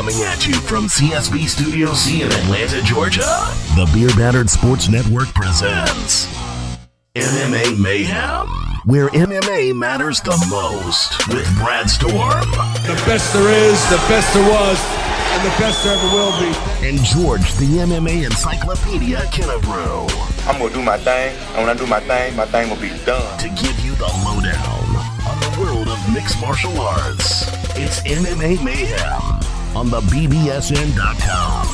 Coming at you from CSB Studio C in Atlanta, Georgia, the Beer Battered Sports Network presents MMA Mayhem, where MMA matters the most with Brad Storm. The best there is, the best there was, and the best there ever will be. And George, the MMA Encyclopedia Kennebrew. I'm going to do my thing, and when I do my thing will be done. To give you the lowdown on the world of mixed martial arts, it's MMA Mayhem on the BBSN.com.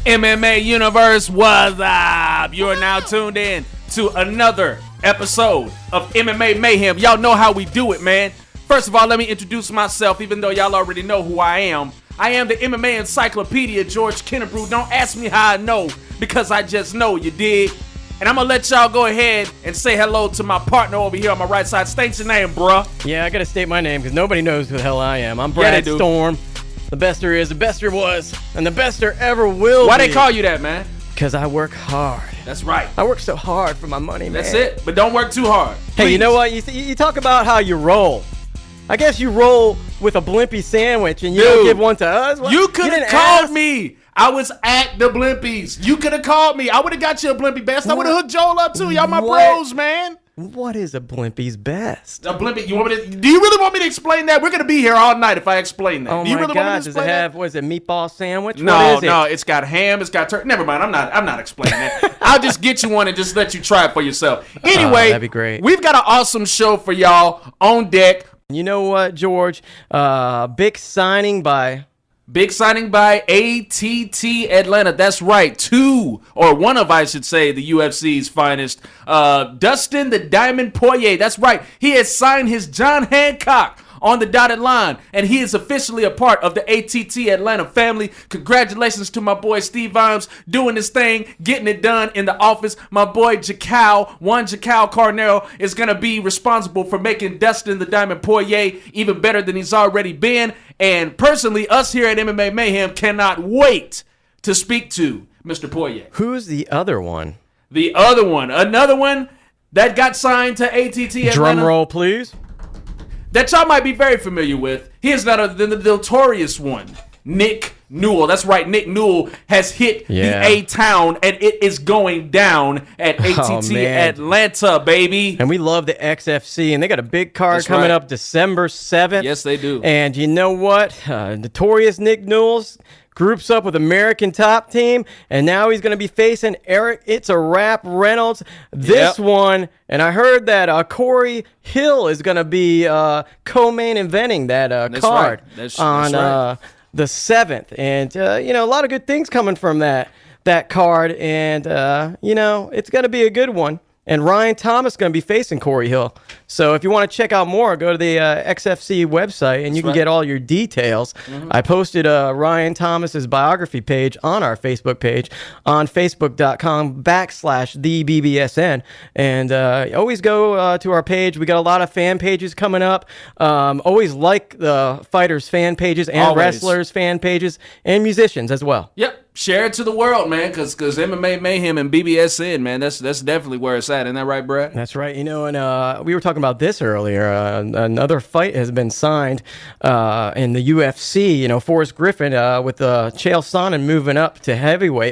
MMA Universe, what's up? You are now tuned in to another episode of MMA Mayhem. Y'all know how we do it, man. First of all, let me introduce myself, even though y'all already know who I am. I am the MMA Encyclopedia, George Kennebrew. Don't ask me how I know, because I just know, you dig? And I'm going to let y'all go ahead and say hello to my partner over here on my right side. State your name, bruh. Yeah, I got to state my name because nobody knows who the hell I am. I'm Brad Storm. The best there is, the best there was, and the best there ever will be. Why they call you that, man? Because I work hard. That's right. I work so hard for my money, man. That's it. But don't work too hard. Hey, you know what? You talk about how you roll. I guess you roll with a Blimpie sandwich and you don't give one to us? What? You could have called me. I was at the Blimpies. You could have called me. I would have got you a Blimpie best. I would have hooked Joel up too. Y'all my bros, man. What is a Blimpie's best? A Blimpie. Do you really want me to explain that? We're gonna be here all night if I explain that. Oh do you my really God! Want me to Does it have what is it? Meatball sandwich? No, what is it? No. It's got ham. It's got turkey. Never mind. I'm not explaining that. I'll just get you one and just let you try it for yourself. Anyway, that'd be great. We've got an awesome show for y'all on deck. You know what, George? Big signing by ATT Atlanta. That's right. One of, I should say, the UFC's finest. Dustin the Diamond Poirier. That's right. He has signed his John Hancock on the dotted line, and he is officially a part of the ATT Atlanta family. Congratulations to my boy Steve Vimes doing this thing, getting it done in the office. My boy Jacal Carnero is going to be responsible for making Dustin the Diamond Poirier even better than he's already been. And personally, us here at MMA Mayhem cannot wait to speak to Mr. Poirier. Who's the other one? Another one that got signed to ATT Atlanta. Drum roll, please. That y'all might be very familiar with. He is none other than the notorious one, Nick Newell. That's right, Nick Newell has hit the A-Town, and it is going down at ATT Atlanta, baby. And we love the XFC, and they got a big card coming up December 7th. Yes, they do. And you know what? Notorious Nick Newell's groups up with American Top Team, and now he's going to be facing Eric It's a Rap Reynolds. This one, and I heard that Corey Hill is going to be co-main eventing that card on the 7th. And, a lot of good things coming from that card, and, it's going to be a good one. And Ryan Thomas is going to be facing Corey Hill. So if you want to check out more, go to the XFC website, and you can get all your details. Mm-hmm. I posted Ryan Thomas's biography page on our Facebook page on facebook.com/thebbsn. And always go to our page. We got a lot of fan pages coming up. Always like the fighters' fan pages and wrestlers' fan pages and musicians as well. Yep. Share it to the world, man, because MMA Mayhem and BBSN, man, that's definitely where it's at. Isn't that right, Brad? That's right. And we were talking about this earlier. Another fight has been signed in the UFC. Forrest Griffin with Chael Sonnen moving up to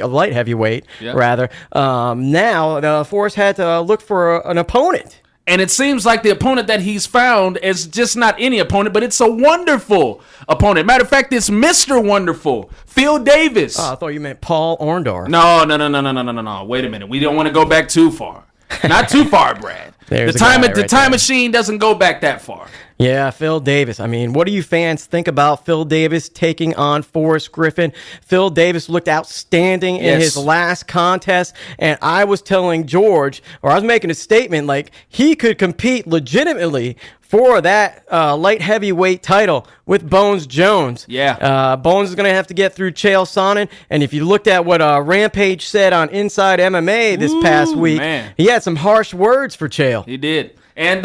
light heavyweight, rather. Now, Forrest had to look for an opponent. And it seems like the opponent that he's found is just not any opponent, but it's a wonderful opponent. Matter of fact, it's Mr. Wonderful, Phil Davis. Oh, I thought you meant Paul Orndorff. No. Wait a minute. We don't want to go back too far. Not too far, Brad. The time machine doesn't go back that far. Yeah, Phil Davis. I mean, what do you fans think about Phil Davis taking on Forrest Griffin? Phil Davis looked outstanding in his last contest, and I was telling George, or I was making a statement, like he could compete legitimately for that light heavyweight title with Bones Jones. Yeah. Bones is going to have to get through Chael Sonnen, and if you looked at what Rampage said on Inside MMA this past week, he had some harsh words for Chael. He did. And,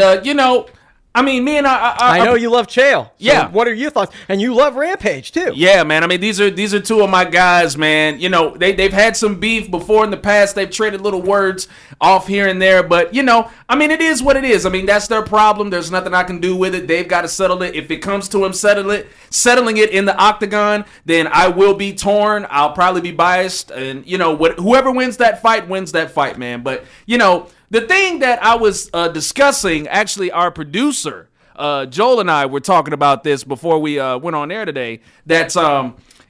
I mean, me and I know you love Chael. So yeah. What are your thoughts? And you love Rampage too. Yeah, man. I mean, these are two of my guys, man. You know, they've had some beef before in the past. They've traded little words off here and there, but you know, I mean, it is what it is. I mean, that's their problem. There's nothing I can do with it. They've got to settle it. If it comes to him settling it in the octagon, then I will be torn. I'll probably be biased, and you know, whoever wins that fight, man. But you know, the thing that I was discussing, actually, our producer Joel and I were talking about this before we went on air today. That's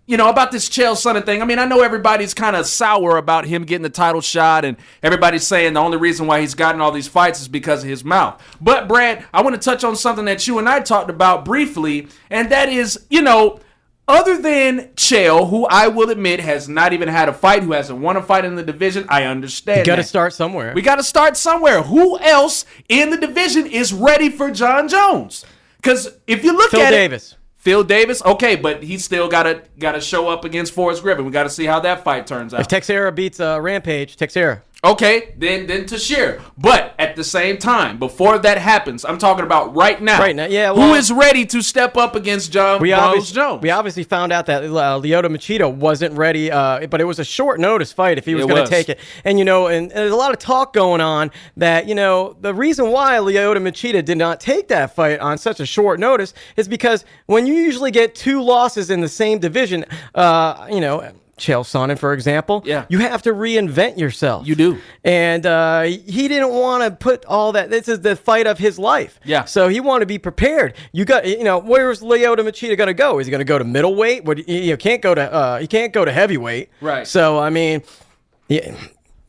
you know, about this Chael Sonnen thing. I mean, I know everybody's kind of sour about him getting the title shot, and everybody's saying the only reason why he's gotten all these fights is because of his mouth. But, Brad, I want to touch on something that you and I talked about briefly, and that is, you know, other than Chael, who I will admit has not even had a fight, who hasn't won a fight in the division, I understand. You got to start somewhere. We got to start somewhere. Who else in the division is ready for John Jones? Because if you look at it, Phil Davis, okay, but he's still gotta show up against Forrest Griffin. We got to see how that fight turns out. If Teixeira beats Rampage, Teixeira. Okay, then Teixeira. But at the same time, before that happens, I'm talking about right now. Right now, yeah. Well, who is ready to step up against John Jones? We obviously found out that Lyoto Machida wasn't ready, but it was a short notice fight if he was going to take it. And, you know, and there's a lot of talk going on that, you know, the reason why Lyoto Machida did not take that fight on such a short notice is because when you usually get 2 losses in the same division, you know, Chael Sonnen, for example, you have to reinvent yourself. You do. And he didn't want to put all that. This is the fight of his life. Yeah. So he wanted to be prepared. You got, you know, where's Lyoto Machida going to go? Is he going to go to middleweight? You can't go to heavyweight. Right. So I mean,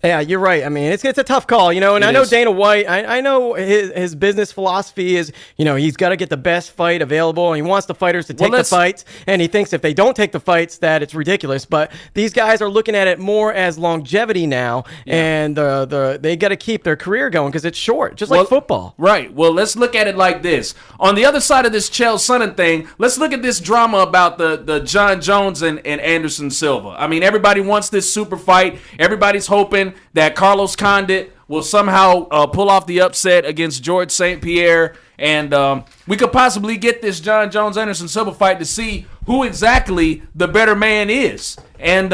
yeah, you're right. I mean, it's a tough call, you know, and I know Dana White, I know his business philosophy is, you know, he's got to get the best fight available, and he wants the fighters to take the fights, and he thinks if they don't take the fights that it's ridiculous. But these guys are looking at it more as longevity now, and they got to keep their career going because it's short, just like football. Right. Well, let's look at it like this. On the other side of this Chael Sonnen thing, let's look at this drama about the John Jones and Anderson Silva. I mean, everybody wants this super fight. Everybody's hoping that Carlos Condit will somehow pull off the upset against George St. Pierre, and we could possibly get this John Jones-Anderson Silva fight to see who exactly the better man is. And,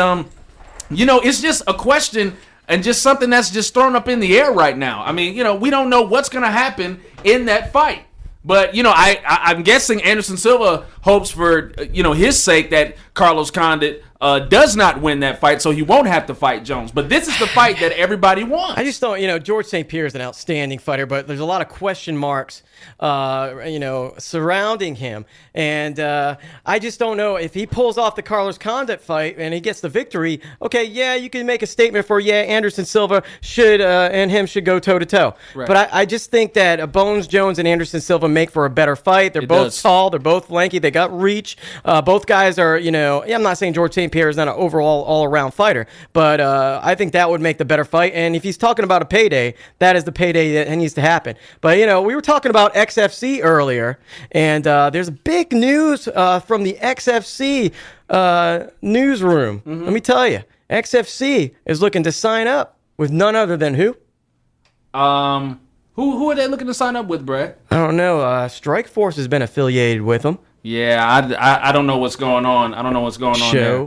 you know, it's just a question and just something that's just thrown up in the air right now. I mean, you know, we don't know what's going to happen in that fight. But, you know, I'm guessing Anderson Silva hopes for, you know, his sake that Carlos Condit does not win that fight, so he won't have to fight Jones. But this is the fight that everybody wants. I just don't, you know, George St. Pierre is an outstanding fighter, but there's a lot of question marks, you know, surrounding him. And I just don't know if he pulls off the Carlos Condit fight and he gets the victory. Okay, yeah, you can make a statement for, Anderson Silva should go toe-to-toe. Right. But I just think that Bones Jones and Anderson Silva make for a better fight. They're both tall. They're both lanky. They got reach. Both guys are, you know, I'm not saying George St. Pierre is not an overall all-around fighter, but I think that would make the better fight. And if he's talking about a payday, that is the payday that needs to happen. But, you know, we were talking about XFC earlier, and there's big news from the XFC newsroom. Let me tell you, XFC is looking to sign up with none other than who? Who are they looking to sign up with, Brett? I don't know. Strikeforce has been affiliated with them. Yeah, I don't know what's going on. I don't know what's going on there.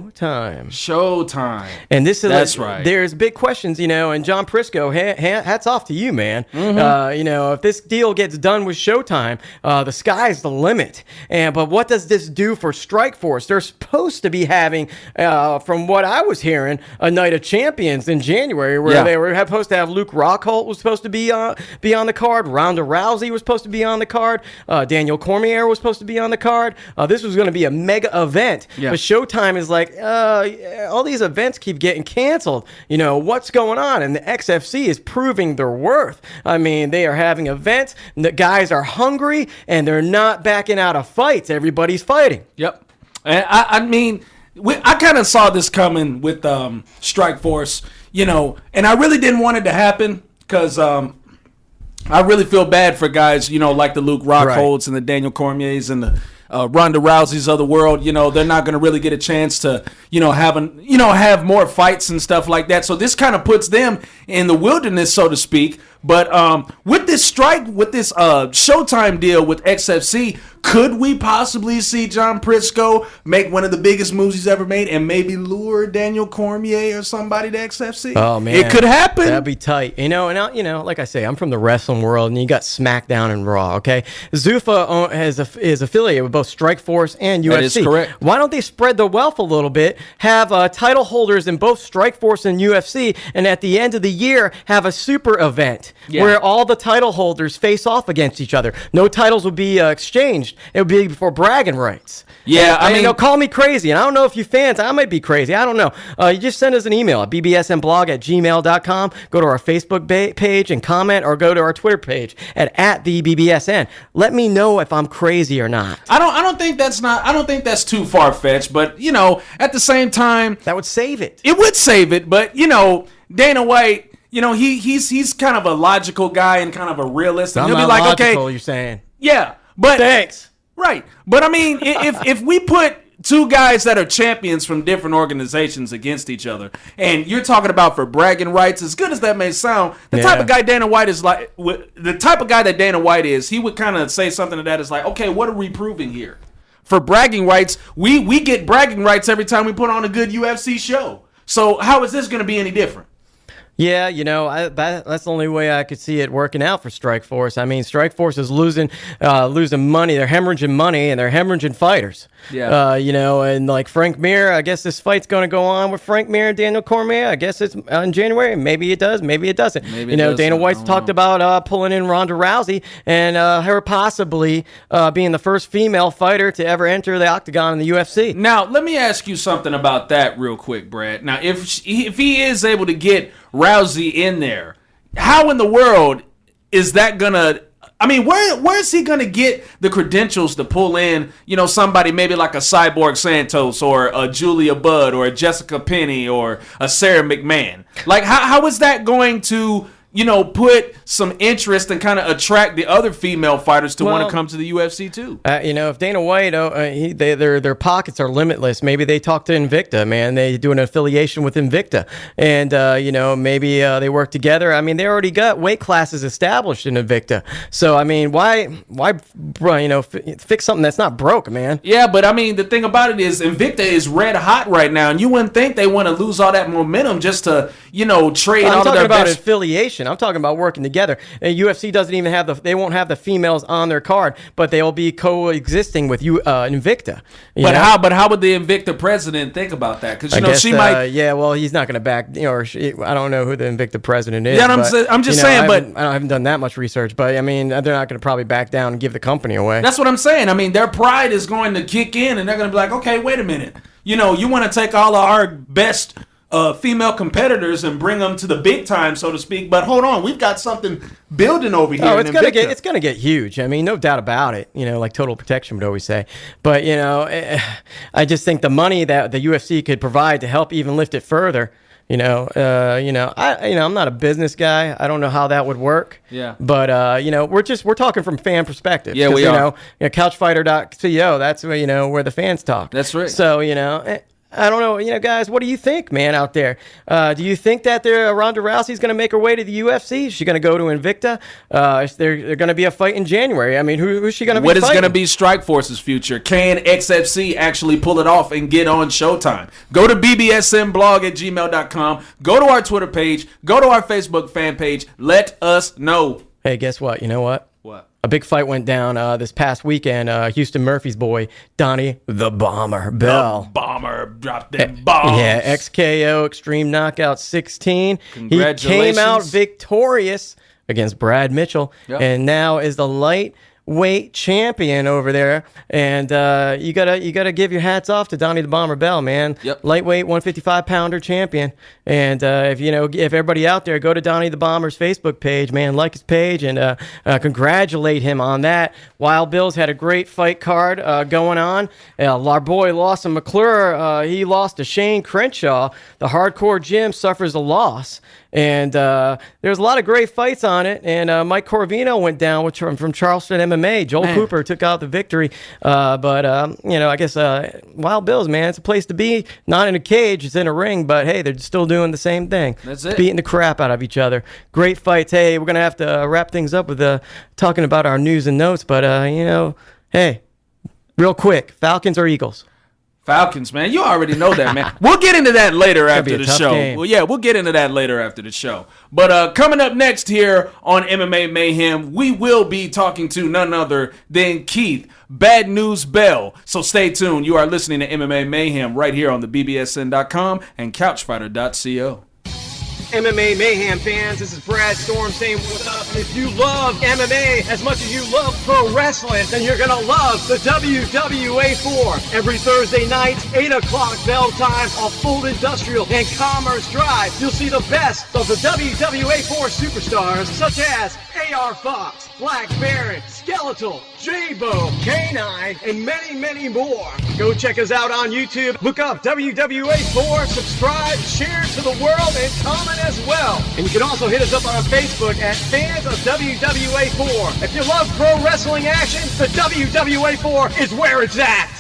Showtime. And this is that's right. There's big questions, you know, and John Prisco, hats off to you, man. You know, if this deal gets done with Showtime, the sky's the limit. But what does this do for Strikeforce? They're supposed to be having, from what I was hearing, a Night of Champions in January where they were supposed to have Luke Rockhold was supposed to be on the card. Ronda Rousey was supposed to be on the card. Daniel Cormier was supposed to be on the card. This was going to be a mega event, but Showtime is like, all these events keep getting canceled. You know, what's going on? And the XFC is proving their worth. I mean, they are having events, and the guys are hungry, and they're not backing out of fights. Everybody's fighting. Yep. And I mean, I kind of saw this coming with Strikeforce, you know, and I really didn't want it to happen because I really feel bad for guys, you know, like the Luke Rockholds and the Daniel Cormiers and the Ronda Rousey's of the world. You know, they're not going to really get a chance to, you know, have more fights and stuff like that. So this kind of puts them in the wilderness, so to speak. But with this Showtime deal with XFC, could we possibly see John Briscoe make one of the biggest moves he's ever made and maybe lure Daniel Cormier or somebody to XFC? Oh man, it could happen. That'd be tight. Like I say, I'm from the wrestling world, and you got SmackDown and Raw. Okay, Zuffa is affiliated with both Strikeforce and UFC. That is correct. Why don't they spread the wealth a little bit? Have title holders in both Strikeforce and UFC, and at the end of the year, have a super event where all the title holders face off against each other. No titles will be exchanged. It would be for bragging rights. Yeah, I mean, call me crazy, and I don't know if you fans, I might be crazy. I don't know. You just send us an email at bbsnblog@gmail.com. Go to our Facebook page and comment, or go to our Twitter page at the BBSN. Let me know if I'm crazy or not. I don't think that's too far fetched, but at the same time, that would save it. It would save it, but Dana White, he's kind of a logical guy and kind of a realist. And he'll be like, okay, you're saying. Yeah, but thanks. Right. But I mean, if we put two guys that are champions from different organizations against each other, and you're talking about for bragging rights, as good as that may sound, the type of guy Dana White is like, the type of guy that Dana White is, he would kind of say something to that is like, okay, what are we proving here? For bragging rights, we get bragging rights every time we put on a good UFC show. So how is this going to be any different? Yeah, that's the only way I could see it working out for Strikeforce. I mean, Strikeforce is losing money. They're hemorrhaging money, and they're hemorrhaging fighters. Yeah. And like Frank Mir, I guess this fight's going to go on with Frank Mir and Daniel Cormier. I guess it's in January. Maybe it does. Maybe it doesn't. Dana White's talked about pulling in Ronda Rousey and her possibly being the first female fighter to ever enter the octagon in the UFC. Now, let me ask you something about that real quick, Brad. Now, if he is able to get Rousey in there, how in the world is that gonna? I mean, where is he gonna get the credentials to pull in? Somebody maybe like a Cyborg Santos or a Julia Budd or a Jessica Penny or a Sarah McMahon. Like, how is that going to put some interest and kind of attract the other female fighters to want to come to the UFC too? If Dana White, their pockets are limitless. Maybe they talk to Invicta, man. They do an affiliation with Invicta, and maybe they work together. I mean, they already got weight classes established in Invicta. So I mean, why, fix something that's not broke, man? Yeah, but I mean, the thing about it is Invicta is red hot right now, and you wouldn't think they want to lose all that momentum just to trade all of their best. I'm talking about affiliation. I'm talking about working together. And UFC doesn't even have they won't have the females on their card, but they'll be coexisting with Invicta. But how would the Invicta president think about that? Because she might. Yeah, well, he's not going to back. I don't know who the Invicta president is. Yeah, I'm just saying. I haven't done that much research, but I mean, they're not going to probably back down and give the company away. That's what I'm saying. I mean, their pride is going to kick in, and they're going to be like, okay, wait a minute. You want to take all of our best female competitors and bring them to the big time, so to speak. But hold on, we've got something building over here. Oh, it's gonna get huge. I mean, no doubt about it. Like Total Protection would always say. But I just think the money that the UFC could provide to help even lift it further. I'm not a business guy. I don't know how that would work. Yeah. But we're talking from fan perspective. Yeah, we are. Couchfighter.co. That's where the fans talk. That's right. So I don't know, guys, what do you think, man, out there? Do you think that Ronda Rousey's going to make her way to the UFC? Is she going to go to Invicta? Is there going to be a fight in January? I mean, who's she going to be fighting? What is going to be Strikeforce's future? Can XFC actually pull it off and get on Showtime? Go to bbsnblog@gmail.com. Go to our Twitter page. Go to our Facebook fan page. Let us know. Hey, guess what? You know what? What? A big fight went down this past weekend. Houston Murphy's boy, Donnie the Bomber Bell. The Bomber dropped them bombs. Yeah, XKO, Extreme Knockout 16. Congratulations. He came out victorious against Brad Mitchell, and now is the lightweight champion over there. And you gotta give your hats off to Donnie the Bomber Bell, man. Yep. Lightweight 155-pounder champion. And if everybody out there, go to Donnie the Bomber's Facebook page, man, like his page, and congratulate him on that. Wild Bill's had a great fight card going on. Our boy Lawson McClure, he lost to Shane Crenshaw. The Hardcore Gym suffers a loss. And there's a lot of great fights on it. And Mike Corvino went down from Charleston MMA. Joel Cooper took out the victory. But I guess Wild Bills, man, it's a place to be. Not in a cage, it's in a ring. But, hey, they're still doing the same thing. That's it. Beating the crap out of each other. Great fights. Hey, we're going to have to wrap things up with talking about our news and notes. But, hey, real quick, Falcons or Eagles? Falcons, man. You already know that, man. We'll get into that later after the show. Game. Well, yeah, we'll get into that later after the show. But coming up next here on MMA Mayhem, we will be talking to none other than Keith BadnewZ Bell. So stay tuned. You are listening to MMA Mayhem right here on the BBSN.com and CouchFighter.co. MMA Mayhem fans, this is Brad Storm saying what up. If you love MMA as much as you love pro wrestling, then you're going to love the WWA 4. Every Thursday night, 8 o'clock bell time on Full Industrial and Commerce Drive. You'll see the best of the WWA 4 superstars such as AR Fox, Black Baron, Skeletal, J-Bo, K9, and many, many more. Go check us out on YouTube. Look up WWA 4, subscribe, share to the world, and comment as well. And you can also hit us up on Facebook at Fans of WWA 4. If you love pro wrestling action, the WWA 4 is where it's at.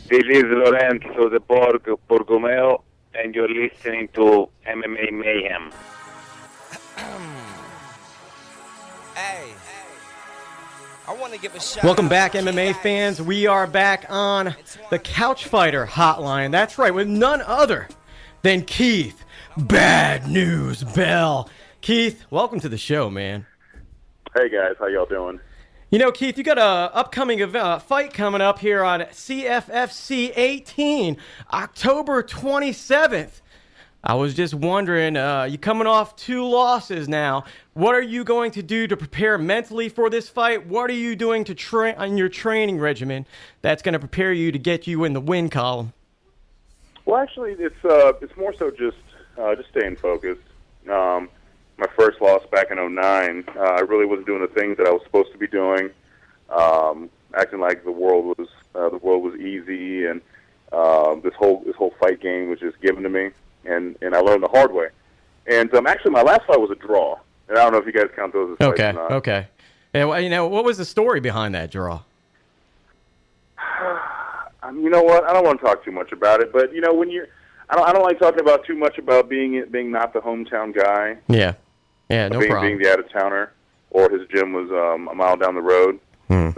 This is Lorenzo de Borgomeo, and you're listening to MMA Mayhem. Hey, I want to give a shout Welcome out back, to MMA K-Dice. fans. We are back on the Couch Fighter hotline. That's right, with none other than Keith BadnewZ Bell. Keith, welcome to the show, man. Hey guys, how y'all doing? You know, Keith, you got a upcoming fight coming up here on CFFC 18, October 27th. I was just wondering, you coming off 2 losses now. What are you going to do to prepare mentally for this fight? What are you doing to train on your training regimen that's going to prepare you to get you in the win column? Well, actually, it's more so just staying focused. My first loss back in '09, I really wasn't doing the things that I was supposed to be doing, acting like the world was easy, and this whole fight game was just given to me, and I learned the hard way. And actually, my last fight was a draw, and I don't know if you guys count those as fights or not. Okay. And what was the story behind that draw? You know what? I don't want to talk too much about it, but when I don't like talking about too much about being not the hometown guy. Yeah, no problem. Being the out-of-towner, or his gym was a mile down the road from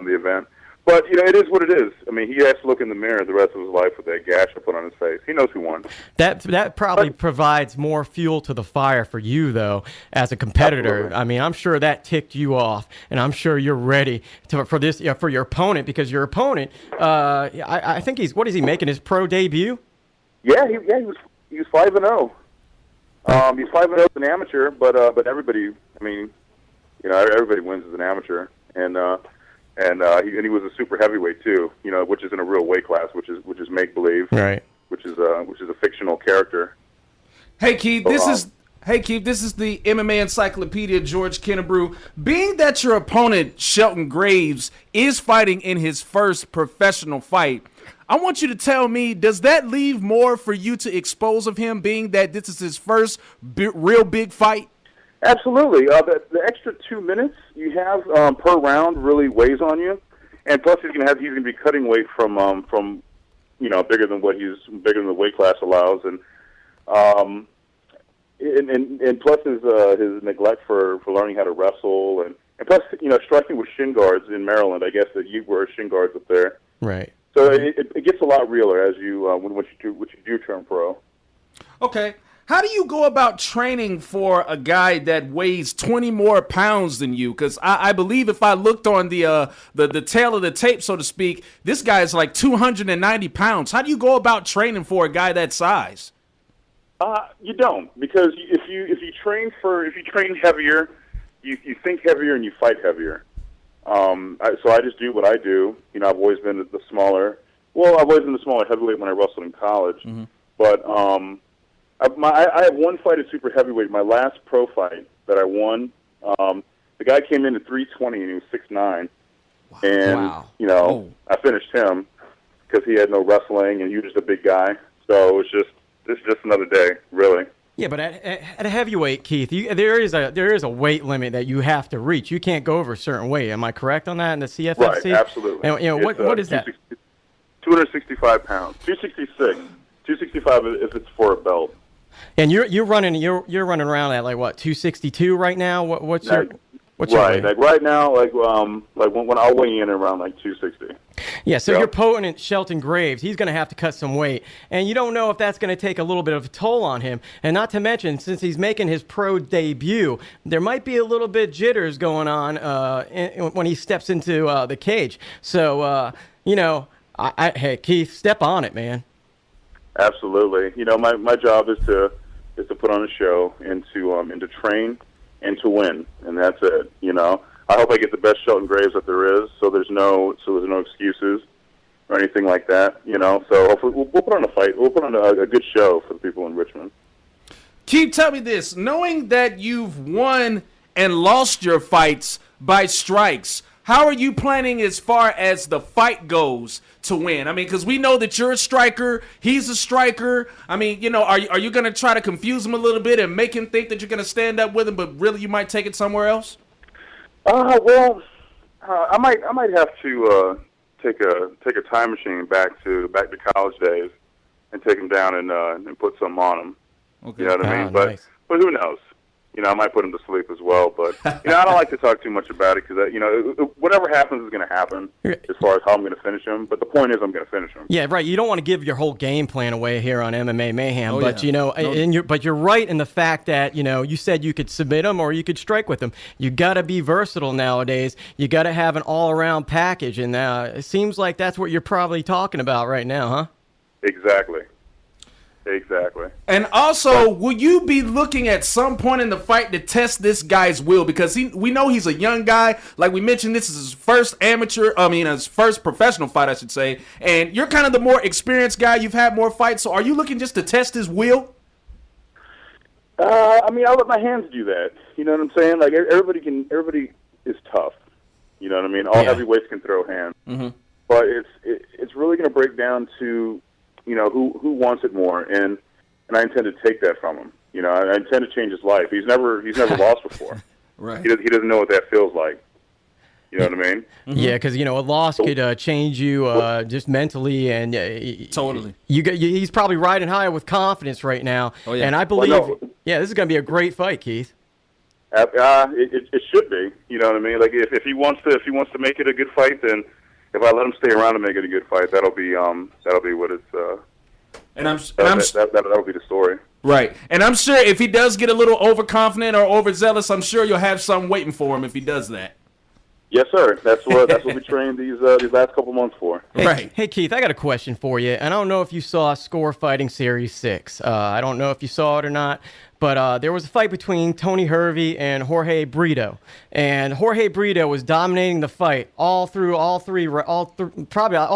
the event. But, it is what it is. I mean, he has to look in the mirror the rest of his life with that gash I put on his face. He knows who won. That probably provides more fuel to the fire for you, though, as a competitor. Absolutely. I mean, I'm sure that ticked you off, and I'm sure you're ready for this for your opponent, because your opponent, I think what is he making, his pro debut? Yeah, he was 5-0. He's 5-0 as an amateur, but everybody, everybody wins as an amateur, and he was a super heavyweight too, which isn't a real weight class, which is make believe, right? Which is a fictional character. Hey Keith, this is the MMA Encyclopedia, George Kennebrew. Being that your opponent, Shelton Graves, is fighting in his first professional fight, I want you to tell me, does that leave more for you to expose of him, being that this is his first real big fight? Absolutely. The extra 2 minutes you have per round really weighs on you, and plus he's gonna be cutting weight from bigger than the weight class allows, and plus his neglect for learning how to wrestle, and plus striking with shin guards in Maryland. I guess that you wear shin guards up there, right? So it gets a lot realer as you when you do turn pro. Okay. How do you go about training for a guy that weighs 20 more pounds than you? Because I believe if I looked on the tail of the tape, so to speak, this guy is like 290 pounds. How do you go about training for a guy that size? You don't, because if you train heavier, you think heavier and you fight heavier. So I just do what I do. I've always been the smaller. Well, I've always been the smaller heavyweight when I wrestled in college, but I have one fight at super heavyweight. My last pro fight that I won, the guy came in at 320 and he was 6'9", and I finished him because he had no wrestling and he was just a big guy. So it's just another day, really. Yeah, but at a heavyweight, Keith, there is a weight limit that you have to reach. You can't go over a certain weight. Am I correct on that in the CFFC? Right, absolutely. And, what is that? 265 pounds. 266. 265 if it's for a belt. And you're running around at like what, 262 right now? What's your right? weight? Like right now, like when I'll weigh in around like 260. Yeah, so your opponent, Shelton Graves, he's going to have to cut some weight. And you don't know if that's going to take a little bit of a toll on him. And not to mention, since he's making his pro debut, there might be a little bit jitters going on when he steps into the cage. So, hey, Keith, step on it, man. Absolutely. My job is to put on a show and to train and to win, and that's it. I hope I get the best Shelton Graves that there is, so there's no excuses or anything like that. So hopefully we'll put on a fight. We'll put on a good show for the people in Richmond. Keith, tell me this: knowing that you've won and lost your fights by strikes, how are you planning as far as the fight goes to win? I mean, because we know that you're a striker, he's a striker. I mean, are you going to try to confuse him a little bit and make him think that you're going to stand up with him, but really you might take it somewhere else? I might have to take a time machine back to college days and take him down and put something on him. Okay. You know what I mean? Nice. But who knows? I might put him to sleep as well. But I don't like to talk too much about it because whatever happens is going to happen as far as how I'm going to finish him. But the point is, I'm going to finish him. Yeah, right. You don't want to give your whole game plan away here on MMA Mayhem, but yeah. but you're right in the fact that you said you could submit him or you could strike with him. You got to be versatile nowadays. You got to have an all-around package, and it seems like that's what you're probably talking about right now, huh? Exactly. And also, will you be looking at some point in the fight to test this guy's will? Because we know he's a young guy. Like we mentioned, this is his first his first professional fight, I should say. And you're kind of the more experienced guy. You've had more fights. So are you looking just to test his will? I'll let my hands do that. You know what I'm saying? Like everybody is tough. You know what I mean? All heavyweights can throw hands. Mm-hmm. But it's really going to break down to who wants it more, and I intend to take that from him. I intend to change his life. He's never lost before. Right. He doesn't know what that feels like. You know what I mean? Mm-hmm. Yeah, because a loss could change you just mentally, and totally. He's probably riding high with confidence right now. Oh, yeah. And I believe, this is going to be a great fight, Keith. It should be. You know what I mean? Like if he wants to make it a good fight, then if I let him stay around and make it a good fight, that'll be what it's. That'll be the story. Right, and I'm sure if he does get a little overconfident or overzealous, I'm sure you'll have something waiting for him if he does that. Yes, sir. That's what we trained these last couple months for. Hey, Keith, I got a question for you, and I don't know if you saw Score Fighting Series 6. I don't know if you saw it or not. But there was a fight between Tony Hervey and Jorge Brito, and Jorge Brito was dominating the fight probably all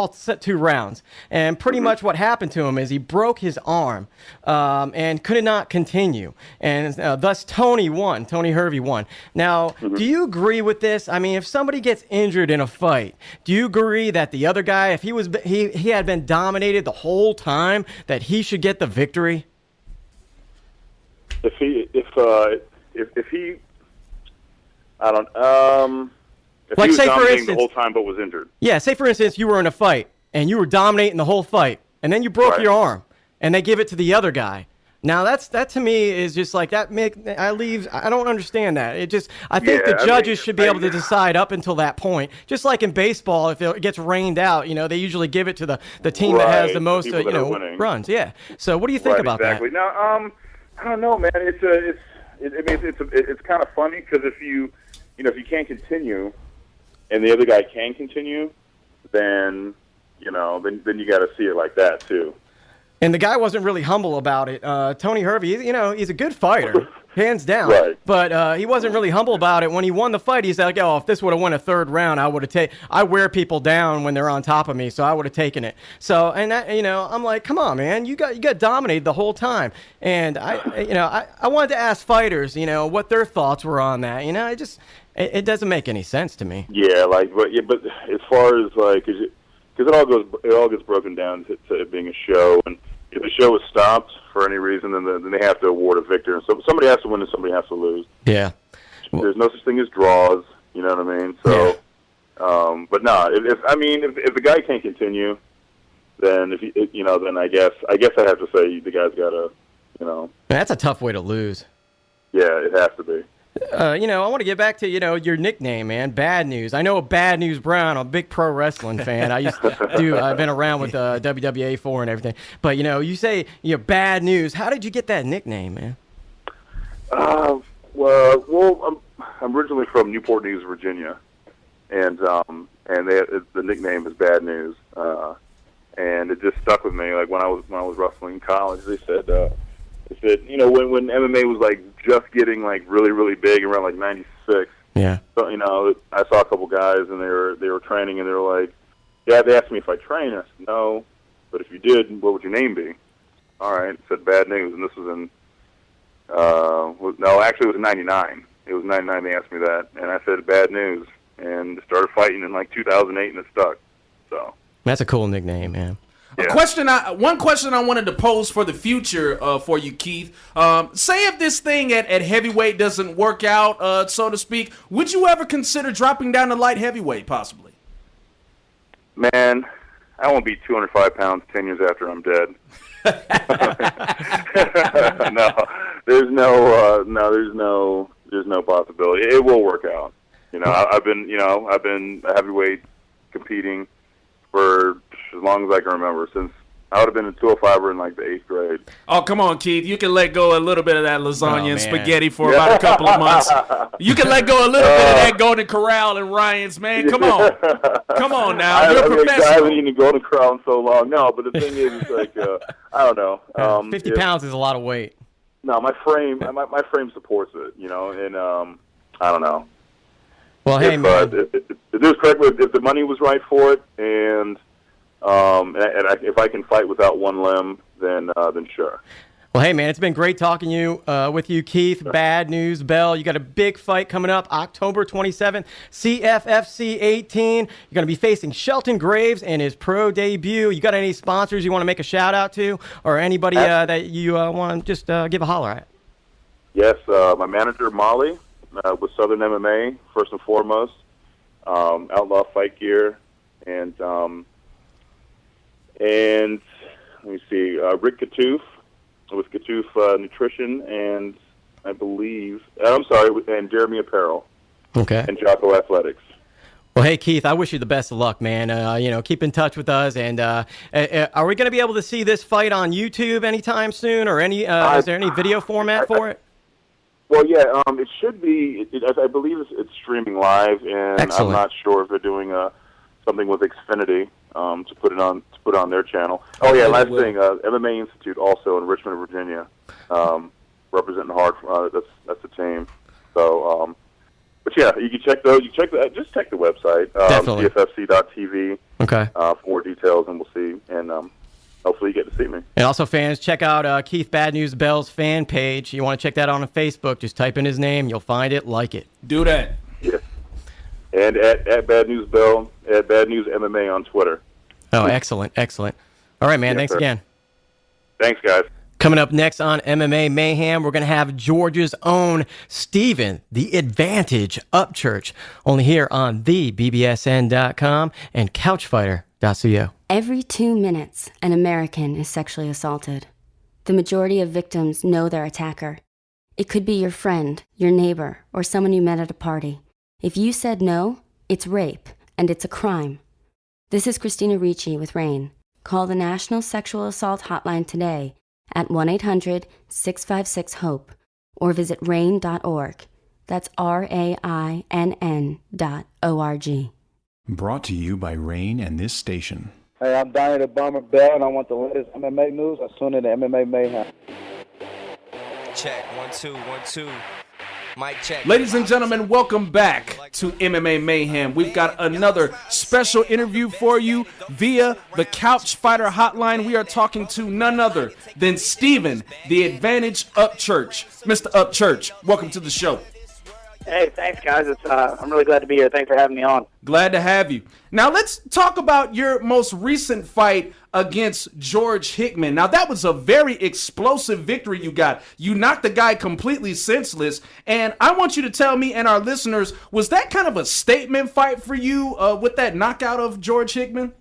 2 rounds. And pretty much what happened to him is he broke his arm and could not continue, and thus Tony Hervey won. Now, do you agree with this? I mean, if somebody gets injured in a fight, do you agree that the other guy, if he had been dominated the whole time, that he should get the victory? If he was dominating the whole time but was injured. Yeah, say for instance you were in a fight and you were dominating the whole fight and then you broke your arm and they give it to the other guy. Now that to me is just like that. I don't understand that. I think the judges should be able to decide up until that point. Just like in baseball, if it gets rained out, they usually give it to the team that has the most runs. Yeah. So what do you think about that? Now, I don't know, man. It's kind of funny because if you can't continue, and the other guy can continue, then you got to see it like that too. And the guy wasn't really humble about it. Tony Hervey, he's a good fighter, hands down. Right. But he wasn't really humble about it. When he won the fight, he's like, if this would have won a 3rd round, I would have I wear people down when they're on top of me, so I would have taken it. So, and that, I'm like, come on, man, you got dominated the whole time. And I wanted to ask fighters, what their thoughts were on that. It doesn't make any sense to me. Yeah, but as far as because it all gets broken down to it being a show, and if the show is stopped for any reason, then they have to award a victor. And so somebody has to win and somebody has to lose. Yeah. There's no such thing as draws. You know what I mean? So, Yeah. but no, if the guy can't continue, then then I guess I have to say the guy's got to, That's a tough way to lose. Yeah, it has to be. I want to get back to, your nickname, man, Bad News. I know BadnewZ Brown. I'm a big pro wrestling fan. I've been around with WWA 4 and everything. But, you say, Bad News. How did you get that nickname, man? Well, I'm originally from Newport News, Virginia, and the nickname is Bad News, and it just stuck with me. Like when I was wrestling in college, they said when MMA was like just getting like really really big around like '96. Yeah. So I saw a couple guys and they were training and they were like, yeah, they asked me if I train. I said no, but if you did, what would your name be? All right, it said Bad News, and this was in actually it was in '99. It was '99 they asked me that, and I said Bad News, and started fighting in like 2008, and it stuck. So that's a cool nickname, man. Yeah. One question I wanted to pose for the future for you, Keith. Say if this thing at heavyweight doesn't work out, so to speak, would you ever consider dropping down to light heavyweight, possibly? Man, I won't be 205 pounds 10 years after I'm dead. There's no possibility. It will work out. I've been a heavyweight competing for as long as I can remember, since I would have been a 205er in like the 8th grade. Oh, come on, Keith. You can let go a little bit of that lasagna and man. spaghetti for about a couple of months. You can let go a little bit of that Golden Corral and Ryan's, man. Come on. Come on now. You're a professional. I haven't eaten Golden Corral in so long. No, but the thing is, like, I don't know. 50 pounds is a lot of weight. No, my frame supports it, and I don't know. Well, hey, man. If the money was right for it, and if I can fight without one limb, then sure. Well, hey, man, it's been great talking with you, Keith. Bad News, Bell. You got a big fight coming up October 27th, CFFC 18. You're going to be facing Shelton Graves in his pro debut. You got any sponsors you want to make a shout-out to, or anybody that you want to just give a holler at? Yes, my manager, Molly, with Southern MMA, first and foremost, Outlaw Fight Gear, and let me see, Rick Katoof with Katoof Nutrition, and and Jeremy Apparel. Okay. And Jocko Athletics. Well, hey, Keith, I wish you the best of luck, man. Keep in touch with us. And are we going to be able to see this fight on YouTube anytime soon, or is there any video format for it? Well, yeah, it should be. I believe it's streaming live, and Excellent. I'm not sure if they're doing something with Xfinity to put it on their channel. Oh yeah, last thing, MMA Institute also in Richmond, Virginia, representing hard. That's the team. So, but yeah, you can check those. Just check the website, CFFC.tv. Okay. For more details, and we'll see. And hopefully you get to see me. And also, fans, check out Keith Bad News Bell's fan page. You want to check that out on Facebook, just type in his name. You'll find it. Like it. Do that. Yes. And at Bad News Bell, at Bad News MMA on Twitter. Oh, excellent. All right, man. Yes, thanks sir. again. Thanks, guys. Coming up next on MMA Mayhem, we're going to have Georgia's own Steven, the Advantage Upchurch, only here on thebbsn.com and couchfighter.co. Every 2 minutes, an American is sexually assaulted. The majority of victims know their attacker. It could be your friend, your neighbor, or someone you met at a party. If you said no, it's rape, and it's a crime. This is Christina Ricci with RAINN. Call the National Sexual Assault Hotline today at 1-800-656-HOPE or visit rainn.org. That's RAINN.org. Brought to you by RAINN and this station. Hey, I'm Donnie the Bomber Bell, and I want the latest MMA news. I tune in to MMA Mayhem. Check, 1 2 1 2. Mic check. Ladies and gentlemen, welcome back to MMA Mayhem. We've got another special interview for you via the Couch Fighter Hotline. We are talking to none other than Steven, the Advantage Upchurch. Mr. Upchurch, welcome to the show. Hey, thanks, guys. I'm really glad to be here. Thanks for having me on. Glad to have you. Now let's talk about your most recent fight against George Hickman. Now that was a very explosive victory you got. You knocked the guy completely senseless, and I want you to tell me and our listeners, was that kind of a statement fight for you with that knockout of George Hickman?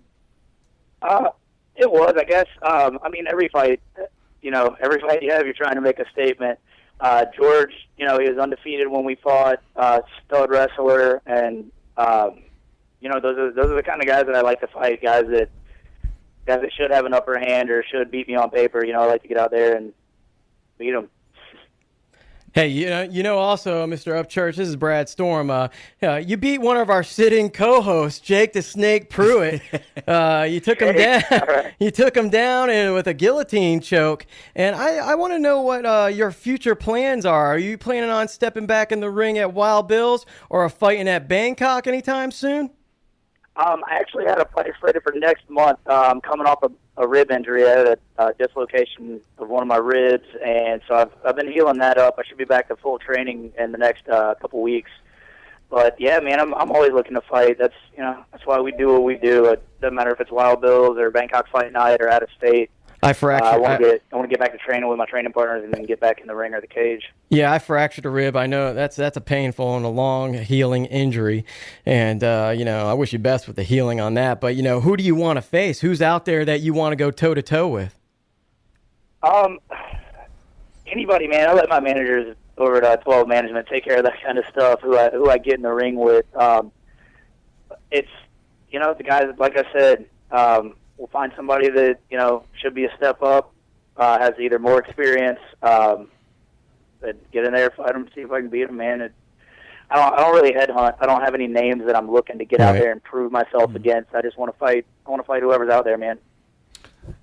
It was, I guess. I mean, every fight you have, you're trying to make a statement. George, he was undefeated when we fought, stud wrestler, and those are the kind of guys that I like to fight. Guys that should have an upper hand or should beat me on paper. I like to get out there and beat them. Hey, also, Mr. Upchurch, this is Brad Storm. You beat one of our sitting co-hosts, Jake the Snake Pruitt. You took him down. Right. You took him down with a guillotine choke. And I want to know what your future plans are. Are you planning on stepping back in the ring at Wild Bills or fighting at Bangkok anytime soon? I actually had a fight slated for next month. I'm coming off a rib injury. I had a dislocation of one of my ribs, and so I've been healing that up. I should be back to full training in the next couple weeks. But yeah, man, I'm always looking to fight. That's why we do what we do. It doesn't matter if it's Wild Bills or Bangkok Fight Night or out of state. I want to get back to training with my training partners and then get back in the ring or the cage. Yeah, I fractured a rib. I know that's a painful and a long healing injury, and I wish you best with the healing on that. But who do you want to face? Who's out there that you want to go toe to toe with? Anybody, man. I let my managers over at 12 Management take care of that kind of stuff. Who I get in the ring with. It's the guys, like I said. We'll find somebody that should be a step up, has either more experience, but get in there, fight them, see if I can beat them. Man, I don't really headhunt. I don't have any names that I'm looking to get out there and prove myself against. I just want to fight. I want to fight whoever's out there, man.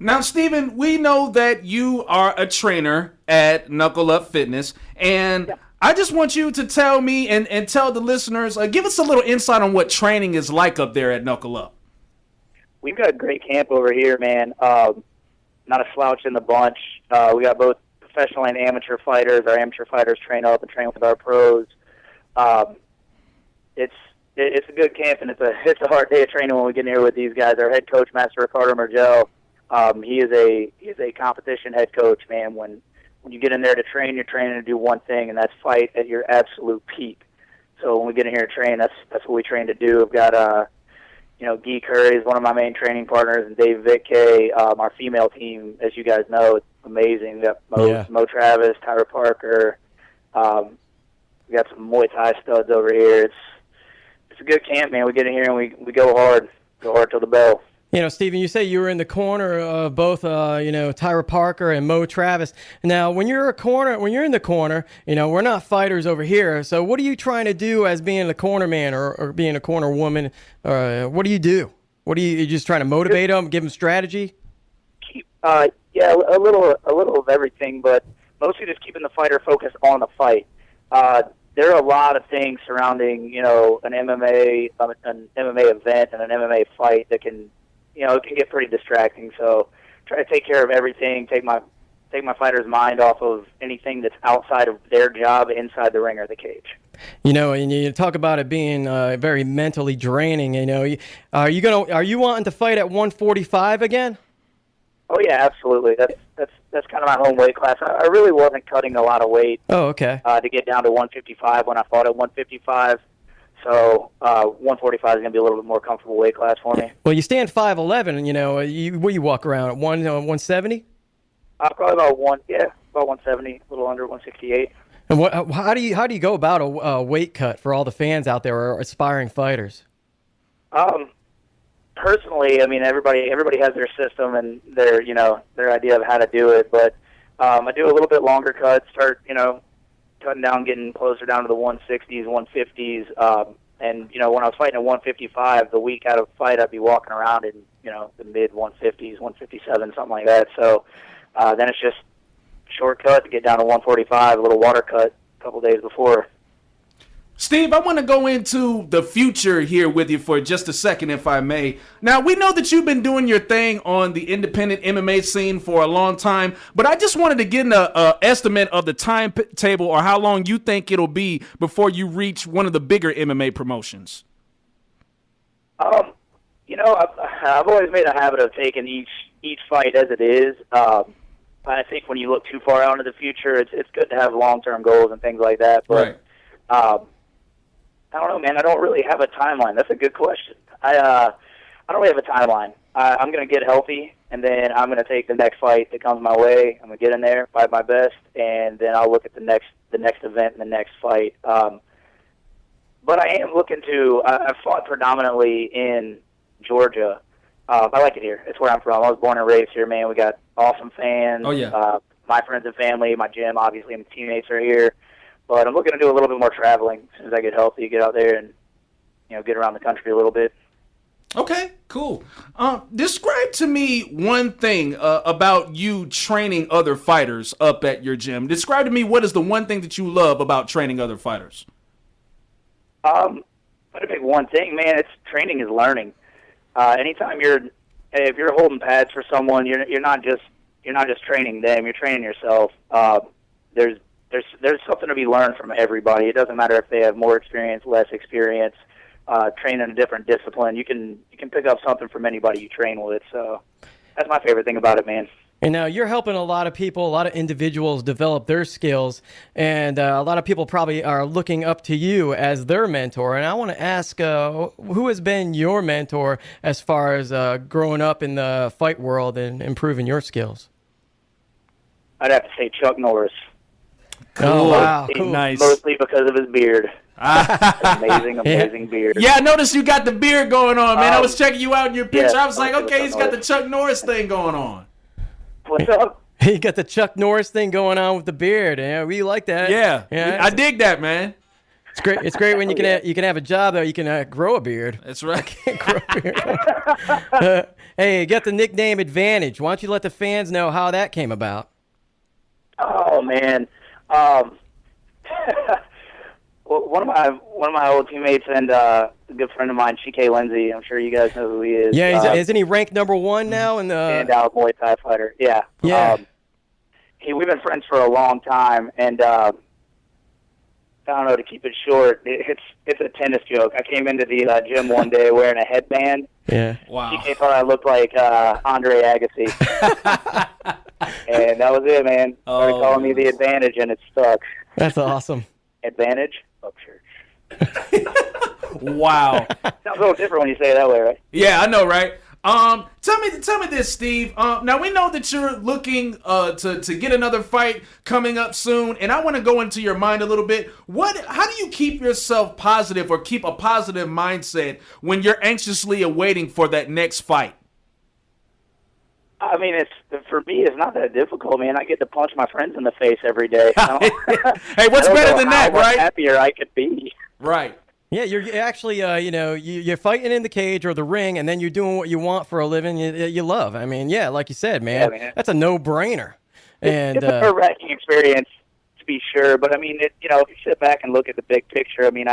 Now, Steven, we know that you are a trainer at Knuckle Up Fitness, and I just want you to tell me and tell the listeners, give us a little insight on what training is like up there at Knuckle Up. We've got a great camp over here, man. Not a slouch in the bunch. We got both professional and amateur fighters. Our amateur fighters train up and train with our pros. It's a good camp, and it's a hard day of training when we get in here with these guys. Our head coach, Master Ricardo Mergel, he is a competition head coach, man. When you get in there to train, you're training to do one thing, and that's fight at your absolute peak. So when we get in here to train, that's what we train to do. We've got Guy Curry is one of my main training partners, and Dave Vitke, our female team, as you guys know, it's amazing. We got Mo Travis, Tyra Parker. We got some Muay Thai studs over here. It's a good camp, man. We get in here and we go hard till the bell. Steven, you say you were in the corner of both, Tyra Parker and Mo Travis. Now, when you're in the corner, we're not fighters over here. So what are you trying to do as being a corner man or being a corner woman? What do you do? You just trying to motivate them, give them strategy? A little of everything, but mostly just keeping the fighter focused on the fight. There are a lot of things surrounding, an MMA event and an MMA fight that can, it can get pretty distracting. So try to take care of everything, take my fighter's mind off of anything that's outside of their job inside the ring or the cage. And you talk about it being very mentally draining. Are you wanting to fight at 145 again? Oh yeah, absolutely. That's kind of my home weight class. I really wasn't cutting a lot of weight. Oh, okay. To get down to 155 when I fought at 155. So 145 is going to be a little bit more comfortable weight class for me. Well, you stand 5'11", where you walk around at 170? Probably about 170, a little under 168. And how do you go about a weight cut for all the fans out there or aspiring fighters? Personally, I mean, everybody has their system and their idea of how to do it, but I do a little bit longer cuts, start cutting down, getting closer down to the 160s, 150s, and when I was fighting at 155, the week out of fight, I'd be walking around in the mid 150s, 157, something like that. So then it's just shortcut to get down to 145, a little water cut a couple days before. Steve, I want to go into the future here with you for just a second, if I may. Now, we know that you've been doing your thing on the independent MMA scene for a long time, but I just wanted to get an estimate of the timetable or how long you think it'll be before you reach one of the bigger MMA promotions. You know, I've always made a habit of taking each fight as it is. I think when you look too far out into the future, it's good to have long-term goals and things like that. But I don't know, man. I don't really have a timeline. That's a good question. I don't really have a timeline. I'm going to get healthy, and then I'm going to take the next fight that comes my way. I'm going to get in there, fight my best, and then I'll look at the next event and the next fight. But I am looking to. I've fought predominantly in Georgia. I like it here. It's where I'm from. I was born and raised here, man. We got awesome fans. Oh, yeah. My friends and family, my gym, obviously, and teammates are here. But I'm looking to do a little bit more traveling as soon as I get healthy, get out there and, get around the country a little bit. Okay, cool. Describe to me one thing about you training other fighters up at your gym. Describe to me what is the one thing that you love about training other fighters. But I pick one thing, man. It's training is learning. Anytime if you're holding pads for someone, you're not just training them. You're training yourself. There's something to be learned from everybody. It doesn't matter if they have more experience, less experience, train in a different discipline. You can pick up something from anybody you train with. So that's my favorite thing about it, man. And now you're helping a lot of people, a lot of individuals develop their skills, and a lot of people probably are looking up to you as their mentor. And I want to ask, who has been your mentor as far as growing up in the fight world and improving your skills? I'd have to say Chuck Norris. Cool. Oh, wow. Cool. Nice. Mostly because of his beard. Amazing beard. Yeah, I noticed you got the beard going on, man. I was checking you out in your picture. Yeah, I was like, okay, he's got the Chuck Norris thing going on. What's up? You got the Chuck Norris thing going on with the beard. Yeah, we like that. Yeah, I dig that, man. It's great. It's great when you can have a job that you can grow a beard. That's right. I can't grow a beard. Hey, you got the nickname Advantage. Why don't you let the fans know how that came about? Oh man. Well, one of my old teammates and a good friend of mine, CK Lindsay. I'm sure you guys know who he is. Yeah, isn't he ranked #1 now? And out Muay Thai fighter. Yeah. Yeah. We've been friends for a long time, and I don't know, to keep it short, it's a tennis joke. I came into the gym one day wearing a headband. Yeah. Wow. CK thought I looked like Andre Agassi. And that was it, man. Started calling me the Advantage, and it stuck. That's awesome. Advantage, Upchurch. Wow. Sounds a little different when you say it that way, right? Yeah, I know, right? Tell me this, Steve. Now we know that you're looking to get another fight coming up soon, and I want to go into your mind a little bit. How do you keep yourself positive or keep a positive mindset when you're anxiously awaiting for that next fight? I mean, for me, it's not that difficult, man. I get to punch my friends in the face every day. Hey, what's better than that, right? How happier I could be. Right. Yeah, you're actually, you're fighting in the cage or the ring, and then you're doing what you want for a living you love. I mean, yeah, like you said, man, that's a no-brainer. And it's a nerve-wracking experience, to be sure. But I mean, if you sit back and look at the big picture, I mean,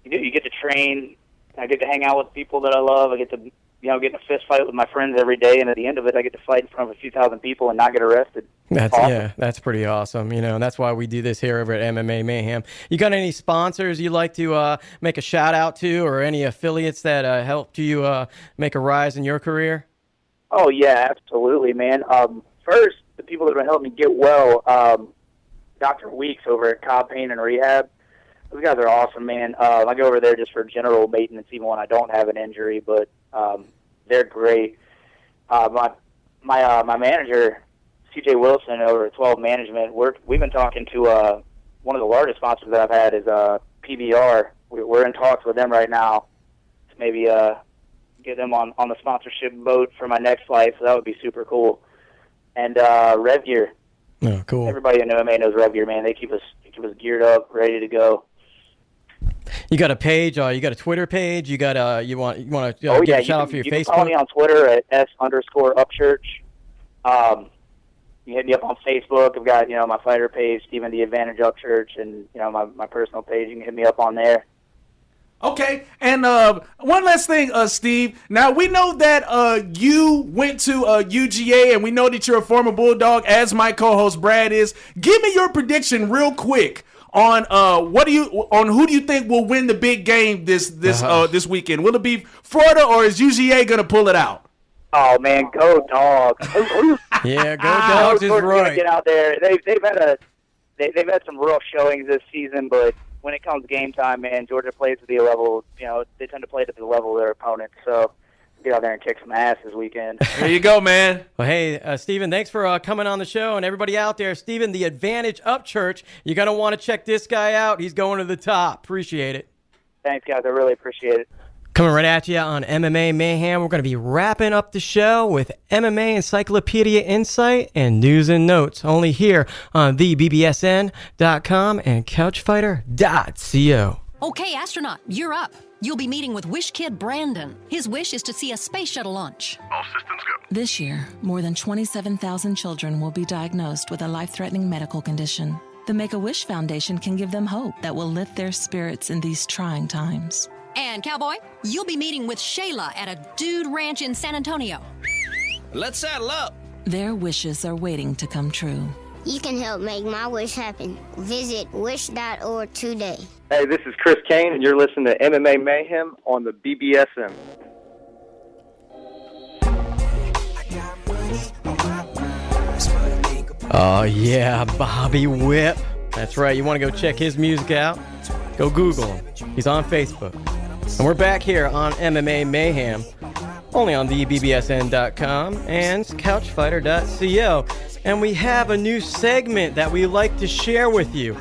you get to train. I get to hang out with people that I love. I get to get in a fist fight with my friends every day, and at the end of it, I get to fight in front of a few thousand people and not get arrested. That's awesome. Yeah, that's pretty awesome. And that's why we do this here over at MMA Mayhem. You got any sponsors you'd like to make a shout out to, or any affiliates that helped you make a rise in your career? Oh yeah, absolutely, man. First, the people that have helped me get well, Dr. Weeks over at Cobb Pain and Rehab. Those guys are awesome, man. I go over there just for general maintenance, even when I don't have an injury, but they're great. My manager, CJ Wilson, over at 12 Management, we've been talking to one of the largest sponsors that I've had is PBR. We're in talks with them right now to maybe get them on the sponsorship boat for my next flight, so that would be super cool. And Rev Gear. Oh, cool. Everybody in MMA knows Rev Gear, man. They keep us geared up, ready to go. You got a page? You got a Twitter page? You got you want to give a shout out for your Facebook? You can follow me on Twitter at @_Upchurch. you hit me up on Facebook. I've got, my fighter page, Stephen the Advantage Upchurch, and, my personal page. You can hit me up on there. Okay, and one last thing, Steve. Now, we know that you went to UGA, and we know that you're a former Bulldog, as my co-host Brad is. Give me your prediction real quick on who do you think will win the big game this weekend? Will it be Florida, or is UGA going to pull it out? Oh, man, go Dogs. Yeah, go Dogs is right. Get out there. They've had some real showings this season, but when it comes game time, man, Georgia plays to the level. They tend to play to the level of their opponents. So get out there and kick some ass this weekend. There you go, man. Well, hey, Stephen, thanks for coming on the show, and everybody out there. Stephen, the Advantage Upchurch. You're gonna want to check this guy out. He's going to the top. Appreciate it. Thanks, guys. I really appreciate it. Coming right at you on MMA Mayhem. We're going to be wrapping up the show with MMA Encyclopedia Insight and News and Notes, only here on thebbsn.com and couchfighter.co. Okay, astronaut, you're up. You'll be meeting with Wish Kid Brandon. His wish is to see a space shuttle launch. All systems go. This year, more than 27,000 children will be diagnosed with a life-threatening medical condition. The Make-A-Wish Foundation can give them hope that will lift their spirits in these trying times. And Cowboy, you'll be meeting with Shayla at a dude ranch in San Antonio. Let's saddle up. Their wishes are waiting to come true. You can help make my wish happen. Visit wish.org today. Hey, this is Chris Kane, and you're listening to MMA Mayhem on the BBSM. Oh, yeah, Bobby Whip. That's right. You want to go check his music out? Go Google him. He's on Facebook. And we're back here on MMA Mayhem, only on thebbsn.com and couchfighter.co. And we have a new segment that we like to share with you.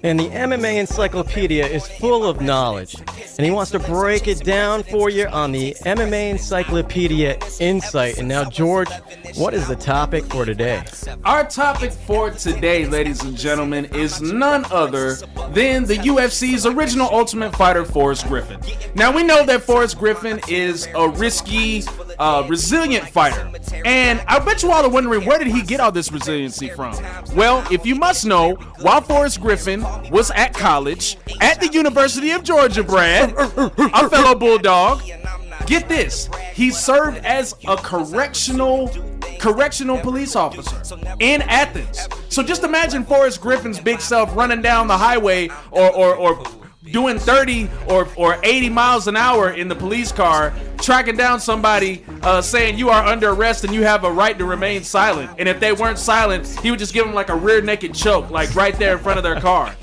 And the MMA Encyclopedia is full of knowledge. And he wants to break it down for you on the MMA Encyclopedia Insight. And now, George, what is the topic for today? Our topic for today, ladies and gentlemen, is none other than the UFC's original Ultimate Fighter, Forrest Griffin. Now, we know that Forrest Griffin is a risky, resilient fighter. And I bet you all are wondering, where did he get all this resiliency from? Well, if you must know, while Forrest Griffin was at college at the University of Georgia, Brad, a fellow Bulldog, get this, he served as a correctional police officer in Athens. So just imagine Forrest Griffin's big self running down the highway or doing 30 or 80 miles an hour in the police car, tracking down somebody saying you are under arrest and you have a right to remain silent. And if they weren't silent, he would just give them like a rear naked choke, like right there in front of their car.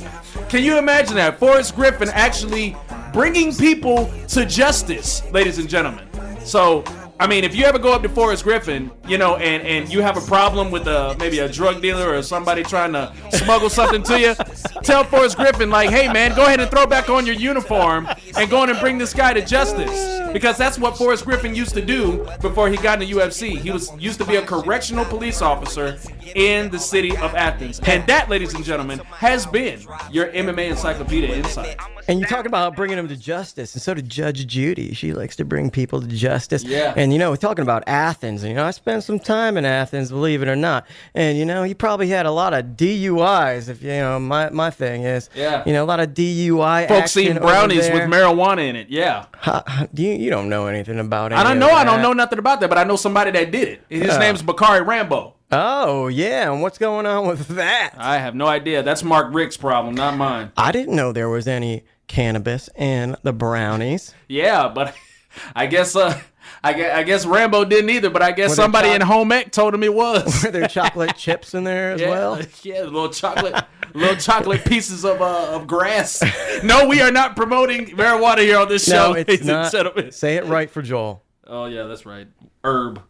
Can you imagine that? Forrest Griffin actually bringing people to justice, ladies and gentlemen. So, I mean, if you ever go up to Forrest Griffin, and you have a problem with maybe a drug dealer or somebody trying to smuggle something to you, tell Forrest Griffin, like, hey, man, go ahead and throw back on your uniform and go on and bring this guy to justice. Because that's what Forrest Griffin used to do before he got into UFC. He used to be a correctional police officer in the city of Athens. And that, ladies and gentlemen, has been your MMA Encyclopedia Insight. And you talk about bringing them to justice, and so did Judge Judy. She likes to bring people to justice. Yeah. And, we're talking about Athens. And, I spent some time in Athens, believe it or not. And, he probably had a lot of DUIs, if, my thing is. Yeah. A lot of DUI folks action eating brownies over there. with marijuana in it, yeah. You don't know anything about it. I don't know nothing about that, but I know somebody that did it. His name's Bakari Rambo. Oh, yeah, and what's going on with that? I have no idea. That's Mark Rick's problem, not mine. I didn't know there was any cannabis in the brownies. Yeah, but I guess Rambo didn't either, but I guess somebody in home ec told him it was. Were there chocolate chips in there as well? Yeah, little chocolate pieces of grass. No, we are not promoting marijuana here on this show. No, it's not. Say it right for Joel. Oh, yeah, that's right. Herb.